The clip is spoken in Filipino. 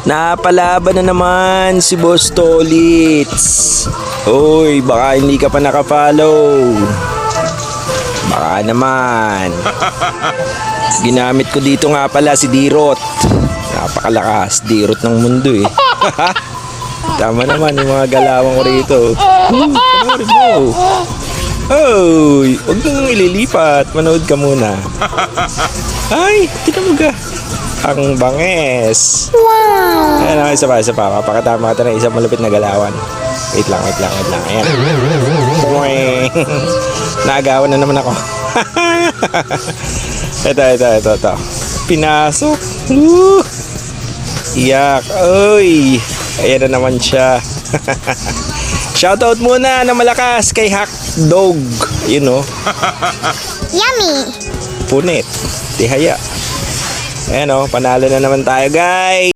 Napalaban na naman si Boss Tolits. Uy, baka hindi ka pa nakafollow. Baka naman. Ginamit ko dito nga pala si Dirot. Napakalakas, Dirot ng mundo eh. Tama naman yung mga galawang ko rito. Panoorin mo. Uy, huwag nang ililipat. Manood ka muna. Ay, tignan mo ka. Ang banges. Wow! Ayan, isa pa. Papakatama ka na isang malupit na galawan. Wait lang. Ayan. Naagawan na naman ako. Ito. Pinasok. Woo! Iyak. Uy! Ayan na naman siya. Shoutout muna na malakas kay Hackdog. You know. Yummy! Punit. Tihaya. Ayan o, panalo na naman tayo guys.